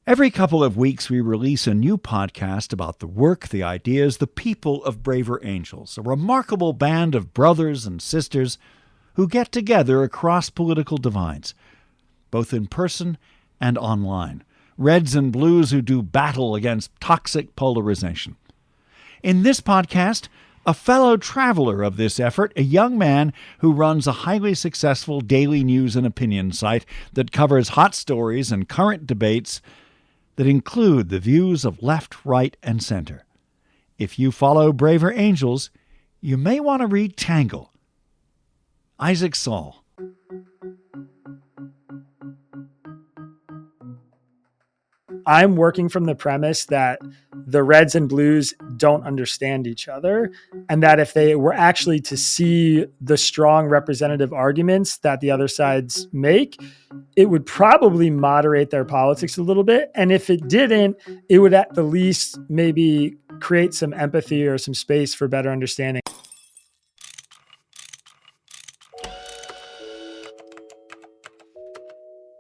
Every couple of weeks, we release a new podcast about the work, the ideas, the people of Braver Angels, a remarkable band of brothers and sisters who get together across political divides, both in person and online. Reds and blues who do battle against toxic polarization. In this podcast, a fellow traveler of this effort, a young man who runs a highly successful daily news and opinion site that covers hot stories and current debates that include the views of left, right, and center. If you follow Braver Angels, you may want to read Tangle. Isaac Saul. I'm working from the premise that the Reds and Blues don't understand each other, and that if they were actually to see the strong representative arguments that the other sides make, it would probably moderate their politics a little bit. And if it didn't, it would at the least maybe create some empathy or some space for better understanding.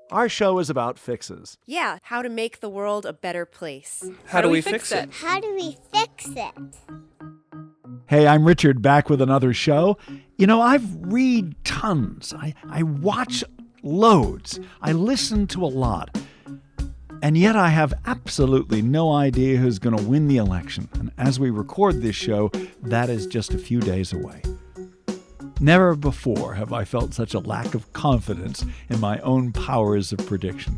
Our show is about fixes. Yeah, how to make the world a better place. How do we fix it? How do we fix it? Hey, I'm Richard, back with another show. You know, I've read tons. I watch loads. I listen to a lot. And yet I have absolutely no idea who's going to win the election. And as we record this show, that is just a few days away. Never before have I felt such a lack of confidence in my own powers of prediction.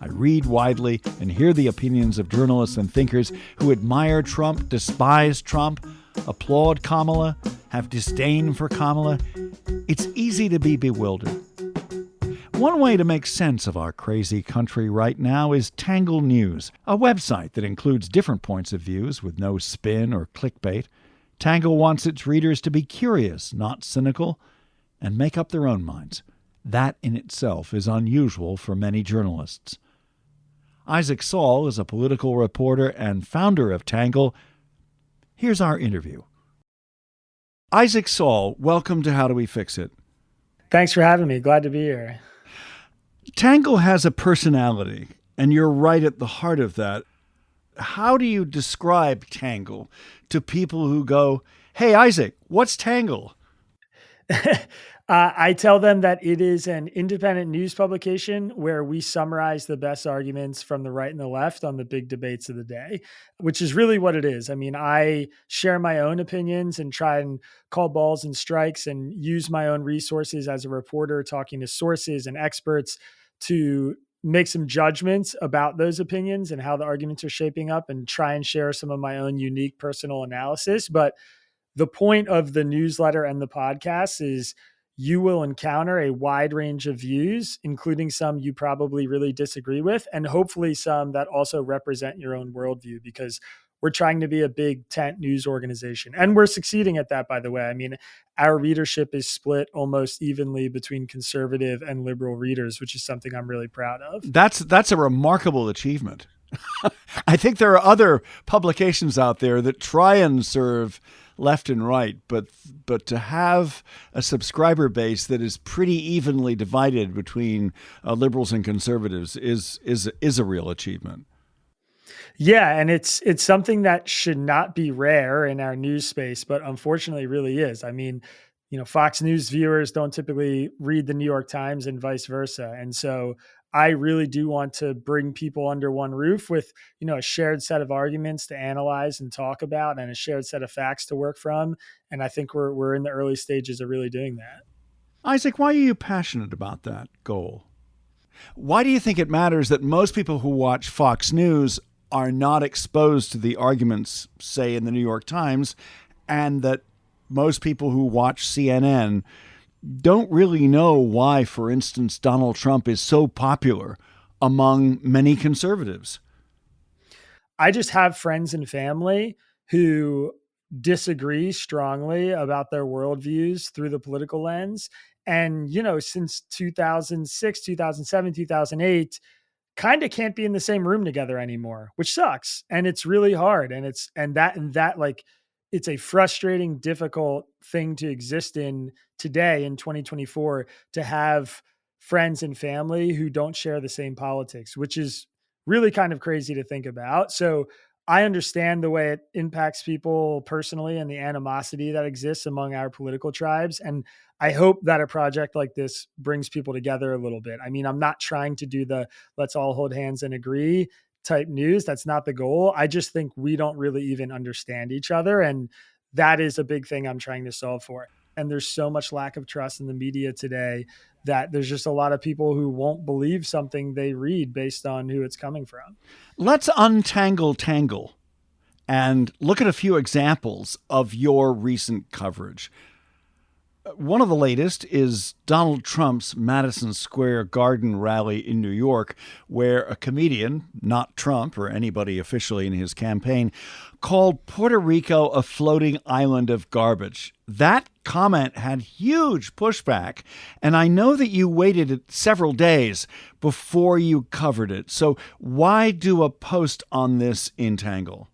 I read widely and hear the opinions of journalists and thinkers who admire Trump, despise Trump, applaud Kamala, have disdain for Kamala. It's easy to be bewildered. One way to make sense of our crazy country right now is Tangle News, a website that includes different points of views with no spin or clickbait. Tangle wants its readers to be curious, not cynical, and make up their own minds. That in itself is unusual for many journalists. Isaac Saul is a political reporter and founder of Tangle. Here's our interview. Isaac Saul, welcome to How Do We Fix It? Thanks for having me. Glad to be here. Tangle has a personality, and you're right at the heart of that. How do you describe Tangle to people who go, "Hey, Isaac, what's Tangle?" I tell them that it is an independent news publication where we summarize the best arguments from the right and the left on the big debates of the day, which is really what it is. I mean, I share my own opinions and try and call balls and strikes and use my own resources as a reporter, talking to sources and experts to make some judgments about those opinions and how the arguments are shaping up and try and share some of my own unique personal analysis. But the point of the newsletter and the podcast is you will encounter a wide range of views, including some you probably really disagree with, and hopefully some that also represent your own worldview, because we're trying to be a big tent news organization. And we're succeeding at that, by the way. I mean, our readership is split almost evenly between conservative and liberal readers, which is something I'm really proud of. That's a remarkable achievement. I think there are other publications out there that try and serve left and right, but to have a subscriber base that is pretty evenly divided between liberals and conservatives is a real achievement. Yeah, and it's something that should not be rare in our news space, but unfortunately really is. I mean, Fox News viewers don't typically read the New York Times and vice versa. And so I really do want to bring people under one roof with, a shared set of arguments to analyze and talk about and a shared set of facts to work from. And I think we're in the early stages of really doing that. Isaac, why are you passionate about that goal? Why do you think it matters that most people who watch Fox News are not exposed to the arguments, say, in the New York Times, and that most people who watch CNN don't really know why, for instance, Donald Trump is so popular among many conservatives? I just have friends and family who disagree strongly about their worldviews through the political lens. And, since 2006, 2007, 2008, kind of can't be in the same room together anymore, which sucks. And it's really hard. And it's a frustrating, difficult thing to exist in today in 2024, to have friends and family who don't share the same politics, which is really kind of crazy to think about. So I understand the way it impacts people personally and the animosity that exists among our political tribes. And I hope that a project like this brings people together a little bit. I mean, I'm not trying to do the let's all hold hands and agree type news. That's not the goal. I just think we don't really even understand each other. And that is a big thing I'm trying to solve for. And there's so much lack of trust in the media today that there's just a lot of people who won't believe something they read based on who it's coming from. Let's untangle Tangle and look at a few examples of your recent coverage. One of the latest is Donald Trump's Madison Square Garden rally in New York, where a comedian, not Trump or anybody officially in his campaign, called Puerto Rico a floating island of garbage. That comment had huge pushback, and I know that you waited several days before you covered it. So why do a post on this in Tangle?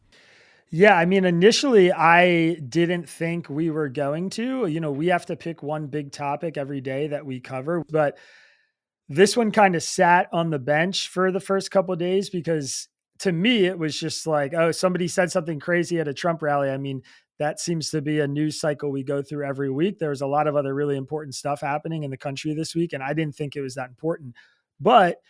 Yeah, I mean, initially, I didn't think we were going to. We have to pick one big topic every day that we cover, but this one kind of sat on the bench for the first couple of days because to me, it was just like, oh, somebody said something crazy at a Trump rally. I mean, that seems to be a news cycle we go through every week. There was a lot of other really important stuff happening in the country this week, and I didn't think it was that important. But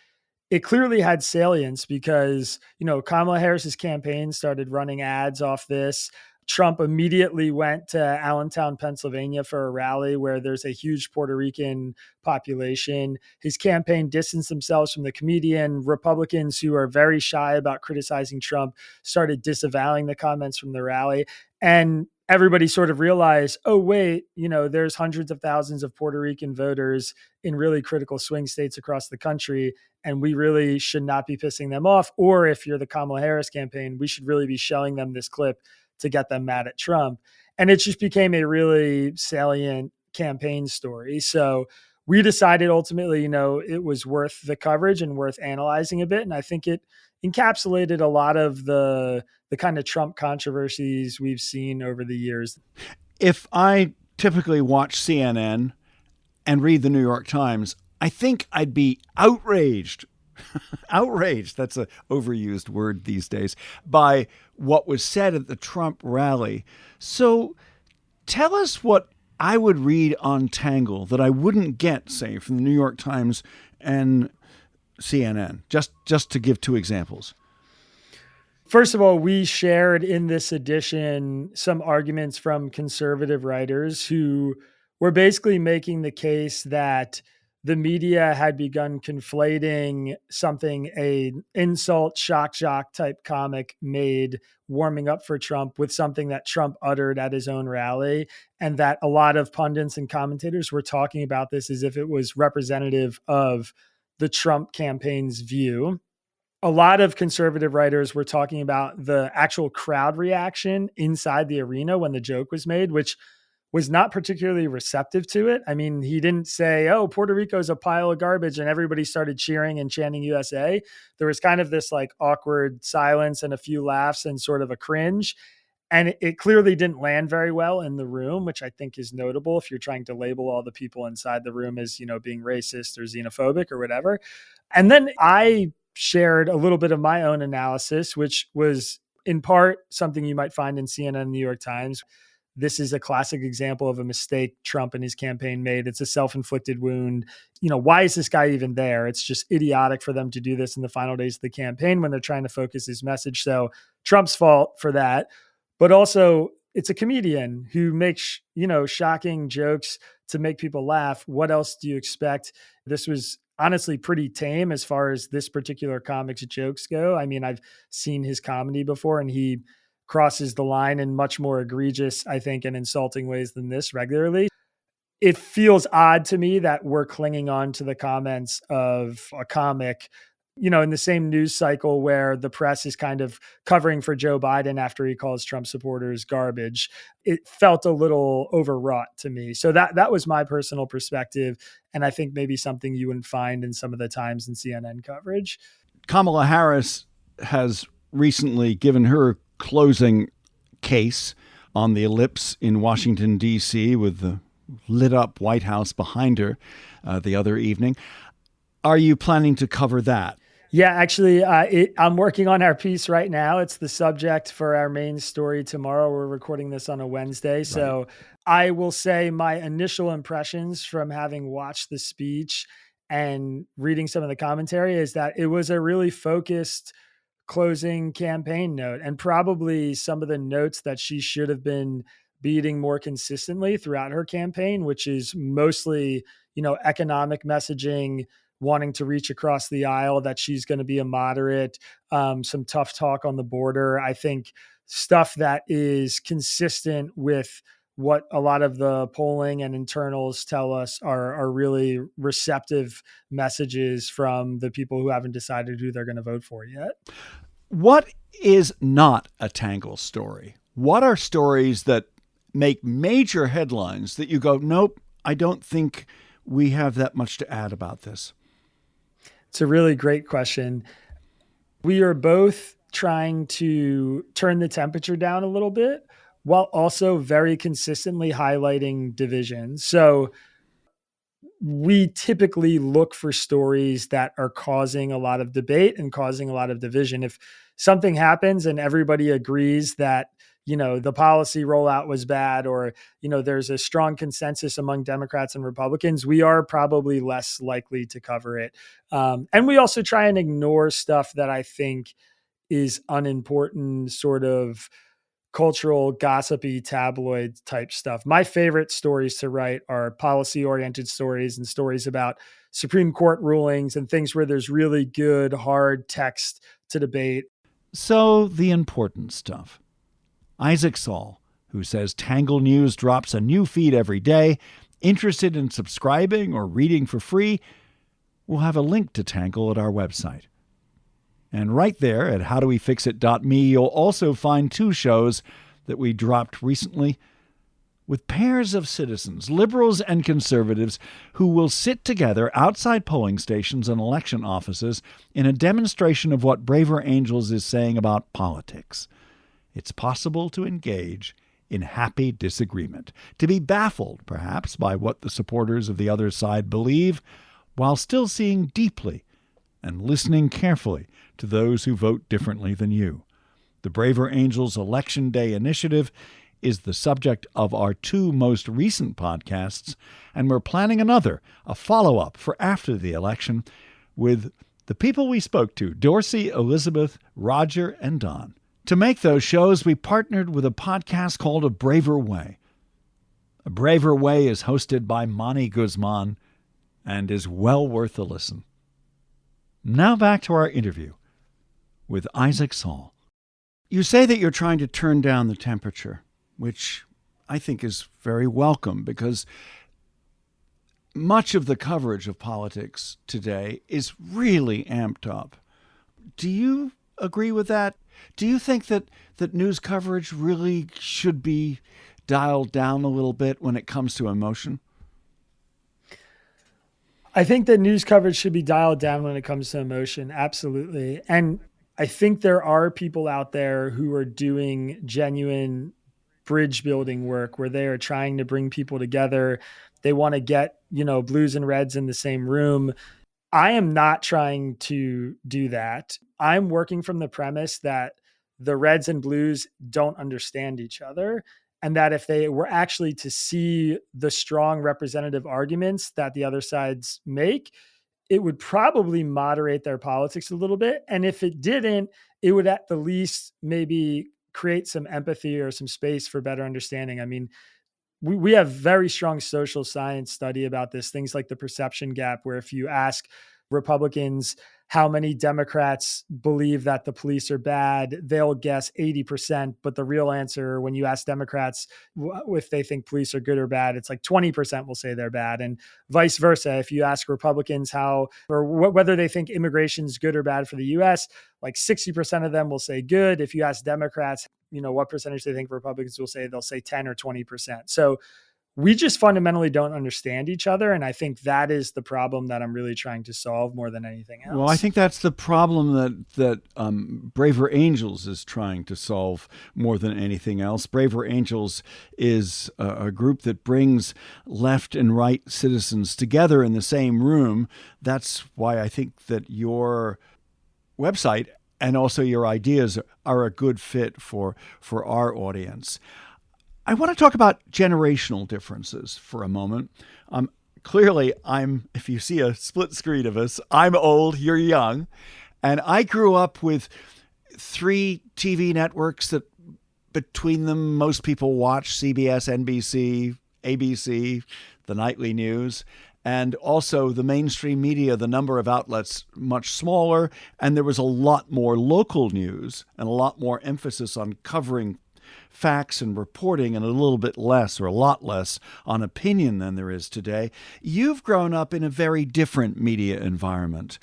it clearly had salience because, Kamala Harris's campaign started running ads off this. Trump immediately went to Allentown, Pennsylvania for a rally where there's a huge Puerto Rican population. His campaign distanced themselves from the comedian. Republicans who are very shy about criticizing Trump started disavowing the comments from the rally. And everybody sort of realized, oh, wait, there's hundreds of thousands of Puerto Rican voters in really critical swing states across the country, and we really should not be pissing them off. Or if you're the Kamala Harris campaign, we should really be showing them this clip to get them mad at Trump. And it just became a really salient campaign story. So we decided ultimately, it was worth the coverage and worth analyzing a bit. And I think it encapsulated a lot of the kind of Trump controversies we've seen over the years. If I typically watch CNN and read the New York Times, I think I'd be outraged, that's an overused word these days, by what was said at the Trump rally. So tell us what I would read on Tangle that I wouldn't get, say, from the New York Times and CNN, just to give two examples. First of all, we shared in this edition some arguments from conservative writers who were basically making the case that the media had begun conflating something an insult, shock jock type comic made warming up for Trump with something that Trump uttered at his own rally. And that a lot of pundits and commentators were talking about this as if it was representative of the Trump campaign's view. A lot of conservative writers were talking about the actual crowd reaction inside the arena when the joke was made, which was not particularly receptive to it. I mean, he didn't say, oh, Puerto Rico is a pile of garbage, and everybody started cheering and chanting USA. There was kind of this like awkward silence and a few laughs and sort of a cringe. And it clearly didn't land very well in the room, which I think is notable if you're trying to label all the people inside the room as, being racist or xenophobic or whatever. And then I shared a little bit of my own analysis, which was in part something you might find in CNN and New York Times. This is a classic example of a mistake Trump and his campaign made. It's a self-inflicted wound. Why is this guy even there? It's just idiotic for them to do this in the final days of the campaign when they're trying to focus his message. So Trump's fault for that. But also, it's a comedian who makes, shocking jokes to make people laugh. What else do you expect? This was honestly pretty tame as far as this particular comic's jokes go. I mean, I've seen his comedy before, and he crosses the line in much more egregious, I think, and insulting ways than this regularly. It feels odd to me that we're clinging on to the comments of a comic, in the same news cycle where the press is kind of covering for Joe Biden after he calls Trump supporters garbage. It felt a little overwrought to me. So that was my personal perspective. And I think maybe something you wouldn't find in some of the Times and CNN coverage. Kamala Harris has recently given her closing case on the ellipse in Washington, D.C., with the lit up White House behind her the other evening. Are you planning to cover that? Yeah, actually, I'm working on our piece right now. It's the subject for our main story tomorrow. We're recording this on a Wednesday. Right. So I will say my initial impressions from having watched the speech and reading some of the commentary is that it was a really focused closing campaign note, and probably some of the notes that she should have been beating more consistently throughout her campaign, which is mostly, economic messaging, wanting to reach across the aisle, that she's going to be a moderate, some tough talk on the border. I think stuff that is consistent with what a lot of the polling and internals tell us are really receptive messages from the people who haven't decided who they're going to vote for yet. What is not a Tangle story? What are stories that make major headlines that you go, nope, I don't think we have that much to add about this? It's a really great question. We are both trying to turn the temperature down a little bit while also very consistently highlighting division. So we typically look for stories that are causing a lot of debate and causing a lot of division. If something happens and everybody agrees that, the policy rollout was bad, or, there's a strong consensus among Democrats and Republicans, we are probably less likely to cover it. And we also try and ignore stuff that I think is unimportant, sort of cultural, gossipy, tabloid type stuff. My favorite stories to write are policy oriented stories and stories about Supreme Court rulings and things where there's really good, hard text to debate. So the important stuff. Isaac Saul, who says Tangle News drops a new feed every day, interested in subscribing or reading for free, we'll have a link to Tangle at our website. And right there at howdowefixit.me, you'll also find 2 shows that we dropped recently with pairs of citizens, liberals and conservatives, who will sit together outside polling stations and election offices in a demonstration of what Braver Angels is saying about politics. It's possible to engage in happy disagreement, to be baffled, perhaps, by what the supporters of the other side believe, while still seeing deeply and listening carefully to those who vote differently than you. The Braver Angels Election Day Initiative is the subject of our 2 most recent podcasts, and we're planning another, a follow-up for after the election, with the people we spoke to, Dorsey, Elizabeth, Roger, and Don. To make those shows, we partnered with a podcast called A Braver Way. A Braver Way is hosted by Mani Guzman and is well worth a listen. Now back to our interview with Isaac Saul. You say that you're trying to turn down the temperature, which I think is very welcome, because much of the coverage of politics today is really amped up. Do you agree with that? Do you think that news coverage really should be dialed down a little bit when it comes to emotion? I think that news coverage should be dialed down when it comes to emotion. Absolutely. And I think there are people out there who are doing genuine bridge building work where they are trying to bring people together. They want to get, blues and reds in the same room. I am not trying to do that. I'm working from the premise that the reds and blues don't understand each other, and that if they were actually to see the strong representative arguments that the other sides make, it would probably moderate their politics a little bit. And if it didn't, it would at the least maybe create some empathy or some space for better understanding. I mean, we have very strong social science study about this, things like the perception gap, where if you ask Republicans how many Democrats believe that the police are bad, they'll guess 80%. But the real answer, when you ask Democrats if they think police are good or bad, it's like 20% will say they're bad. And vice versa. If you ask Republicans whether they think immigration is good or bad for the US, like 60% of them will say good. If you ask Democrats, what percentage they think Republicans will say, they'll say 10 or 20%. So we just fundamentally don't understand each other. And I think that is the problem that I'm really trying to solve more than anything else. Well, I think that's the problem that Braver Angels is trying to solve more than anything else. Braver Angels is a group that brings left and right citizens together in the same room. That's why I think that your website and also your ideas are a good fit for our audience. I want to talk about generational differences for a moment. Clearly, if you see a split screen of us, I'm old, you're young. And I grew up with 3 TV networks that between them, most people watch: CBS, NBC, ABC, the nightly news, and also the mainstream media, the number of outlets much smaller. And there was a lot more local news and a lot more emphasis on covering facts and reporting, and a little bit less, or a lot less, on opinion than there is today. You've grown up in a very different media environment.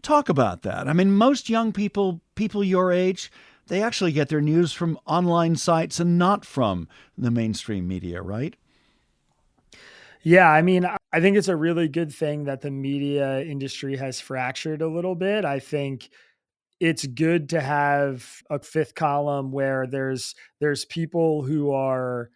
Talk about that. I mean, most young people your age, they actually get their news from online sites and not from the mainstream media, right? Yeah, I mean, I think it's a really good thing that the media industry has fractured a little bit. I think it's good to have a fifth column where there's people who are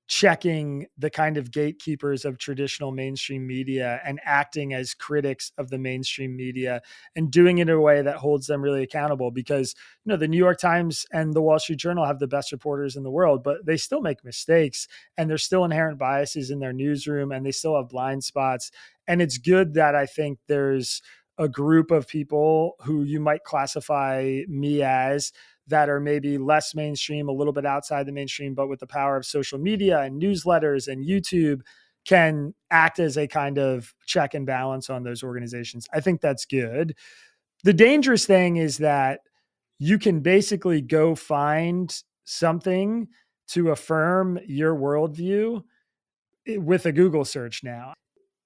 checking the kind of gatekeepers of traditional mainstream media and acting as critics of the mainstream media and doing it in a way that holds them really accountable. Because, the New York Times and the Wall Street Journal have the best reporters in the world, but they still make mistakes, and there's still inherent biases in their newsroom, and they still have blind spots. And it's good that I think there's a group of people who you might classify me as, that are maybe less mainstream, a little bit outside the mainstream, but with the power of social media and newsletters and YouTube, can act as a kind of check and balance on those organizations. I think that's good. The dangerous thing is that you can basically go find something to affirm your worldview with a Google search now.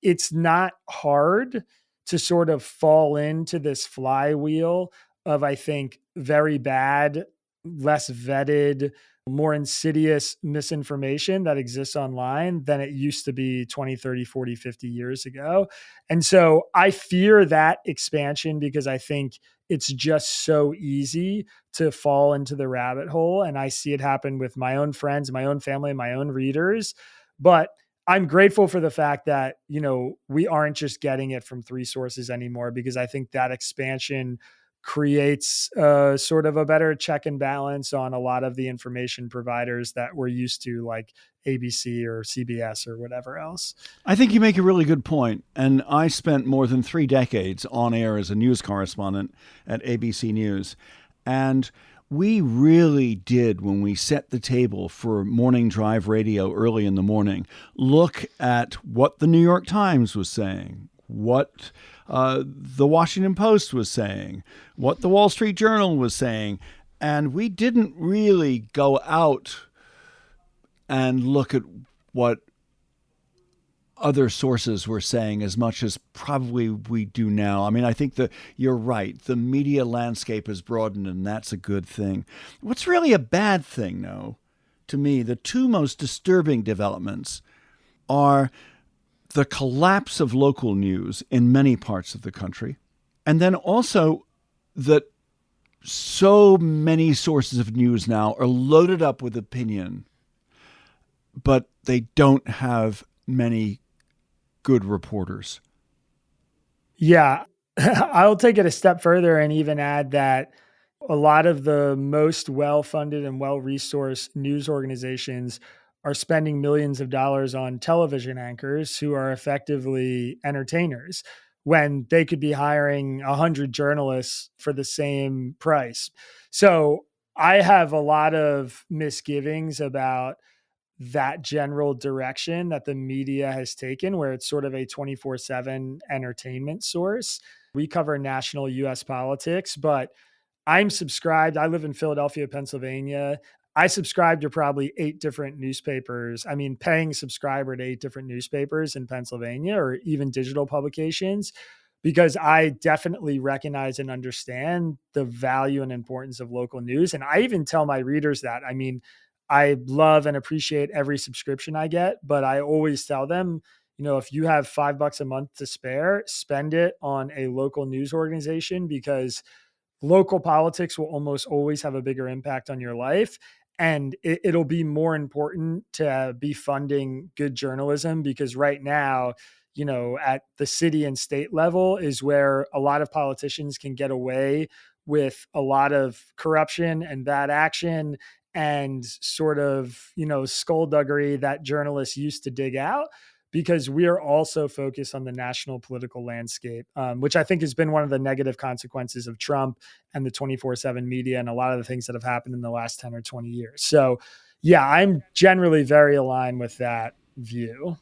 It's not hard to sort of fall into this flywheel of, I think, very bad, less vetted, more insidious misinformation that exists online than it used to be 20, 30, 40, 50 years ago. And so I fear that expansion, because I think it's just so easy to fall into the rabbit hole. And I see it happen with my own friends, my own family, my own readers. But I'm grateful for the fact that, we aren't just getting it from 3 sources anymore, because I think that expansion creates sort of a better check and balance on a lot of the information providers that we're used to, like ABC or CBS or whatever else. I think you make a really good point. And I spent more than 3 decades on air as a news correspondent at ABC News. And we really did, when we set the table for morning drive radio early in the morning, look at what the New York Times was saying, what the Washington Post was saying, what the Wall Street Journal was saying. And we didn't really go out and look at what other sources were saying as much as probably we do now. I mean, I think that you're right. The media landscape has broadened, and that's a good thing. What's really a bad thing, though, to me, the 2 most disturbing developments are the collapse of local news in many parts of the country, and then also that so many sources of news now are loaded up with opinion, but they don't have many good reporters. Yeah, I'll take it a step further and even add that a lot of the most well-funded and well-resourced news organizations are spending millions of dollars on television anchors who are effectively entertainers, when they could be hiring 100 journalists for the same price. So I have a lot of misgivings about that general direction that the media has taken, where it's sort of a 24/7 entertainment source. We cover national US politics, but I'm subscribed. I live in Philadelphia, Pennsylvania. I subscribe to probably 8 different newspapers. I mean, paying subscriber to 8 different newspapers in Pennsylvania, or even digital publications, because I definitely recognize and understand the value and importance of local news. And I even tell my readers that. I mean, I love and appreciate every subscription I get, but I always tell them, if you have $5 a month to spare, spend it on a local news organization, because local politics will almost always have a bigger impact on your life. And it'll be more important to be funding good journalism, because right now, at the city and state level is where a lot of politicians can get away with a lot of corruption and bad action and sort of, skullduggery that journalists used to dig out, because we are also focused on the national political landscape, which I think has been one of the negative consequences of Trump and the 24/7 media and a lot of the things that have happened in the last 10 or 20 years. So, yeah, I'm generally very aligned with that view.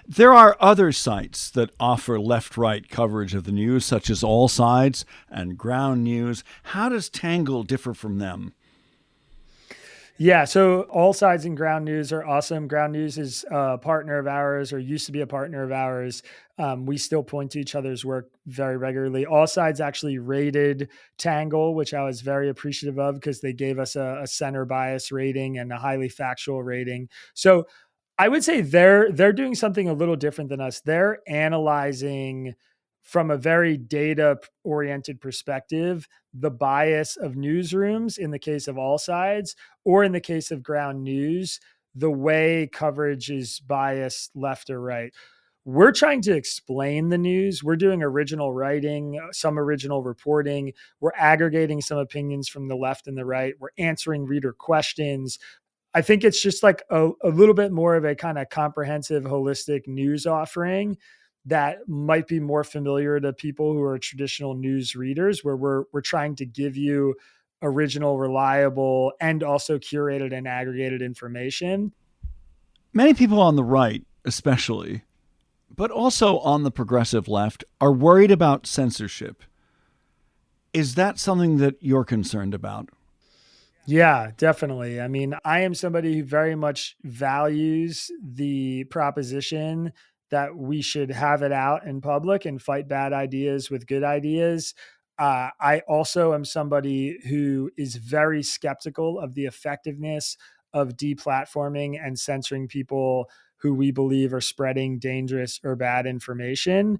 There are other sites that offer left-right coverage of the news, such as All Sides and Ground News. How does Tangle differ from them? Yeah, so All Sides and Ground News are awesome. Ground News is a partner of ours, or used to be a partner of ours. We still point to each other's work very regularly. All Sides actually rated Tangle, which I was very appreciative of, because they gave us a center bias rating and a highly factual rating. So I would say they're doing something a little different than us. They're analyzing from a very data-oriented perspective the bias of newsrooms in the case of All Sides, or in the case of Ground News, the way coverage is biased left or right. We're trying to explain the news. We're doing original writing, some original reporting. We're aggregating some opinions from the left and the right. We're answering reader questions. I think it's just like a little bit more of a kind of comprehensive, holistic news offering that might be more familiar to people who are traditional news readers, where we're trying to give you original, reliable, and also curated and aggregated information. Many people on the right, especially, but also on the progressive left, are worried about censorship. Is that something that you're concerned about? Yeah, definitely. I mean, I am somebody who very much values the proposition that we should have it out in public and fight bad ideas with good ideas. I also am somebody who is very skeptical of the effectiveness of deplatforming and censoring people who we believe are spreading dangerous or bad information.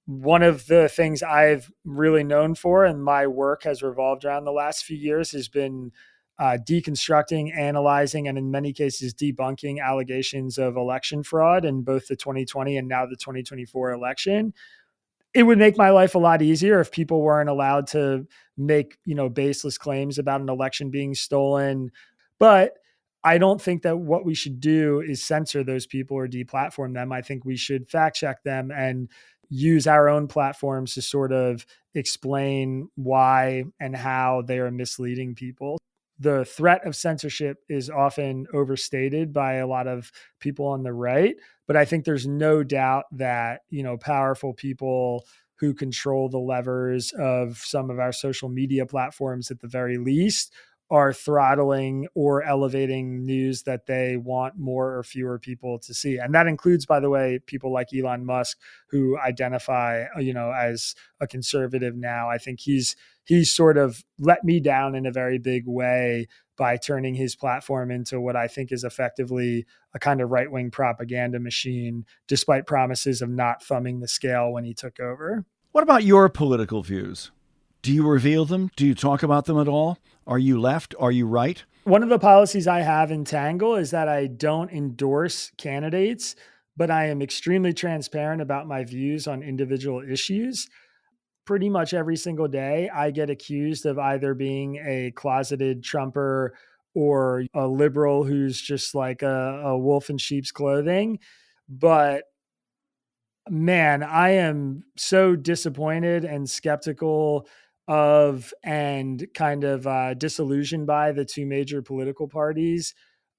One of the things I've really known for, and my work has revolved around the last few years, has been deconstructing, analyzing, and in many cases debunking allegations of election fraud in both the 2020 and now the 2024 election. It would make my life a lot easier if people weren't allowed to make, baseless claims about an election being stolen. But I don't think that what we should do is censor those people or deplatform them. I think we should fact check them and use our own platforms to sort of explain why and how they are misleading people. The threat of censorship is often overstated by a lot of people on the right, but I think there's no doubt that, powerful people who control the levers of some of our social media platforms, at the very least, are throttling or elevating news that they want more or fewer people to see. And that includes, by the way, people like Elon Musk, who identify, as a conservative now. I think he's sort of let me down in a very big way by turning his platform into what I think is effectively a kind of right-wing propaganda machine, despite promises of not thumbing the scale when he took over. What about your political views? Do you reveal them? Do you talk about them at all? Are you left? Are you right? One of the policies I have in Tangle is that I don't endorse candidates, but I am extremely transparent about my views on individual issues. Pretty much every single day, I get accused of either being a closeted Trumper or a liberal who's just like a wolf in sheep's clothing. But man, I am so disappointed and skeptical of and kind of disillusioned by the two major political parties.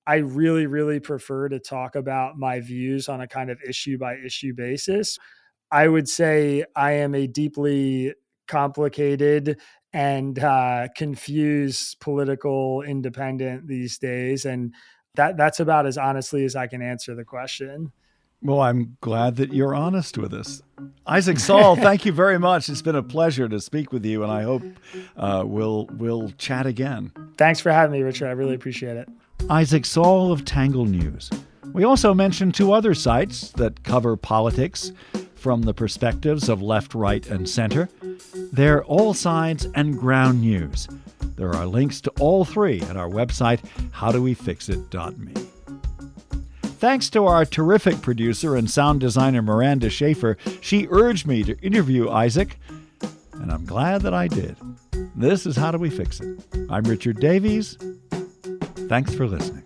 I really, really prefer to talk about my views on a kind of issue by issue basis. I would say I am a deeply complicated and confused political independent these days. And that's about as honestly as I can answer the question. Well, I'm glad that you're honest with us. Isaac Saul, thank you very much. It's been a pleasure to speak with you, and I hope we'll chat again. Thanks for having me, Richard. I really appreciate it. Isaac Saul of Tangle News. We also mentioned two other sites that cover politics from the perspectives of left, right, and center. They're All Sides and Ground News. There are links to all three at our website, howdowefixit.me. thanks to our terrific producer and sound designer Miranda Schaefer. She urged me to interview Isaac, and I'm glad that I did. This is How Do We Fix It? I'm Richard Davies. Thanks for listening.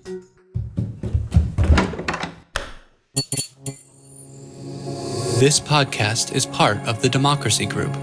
This podcast is part of the Democracy Group,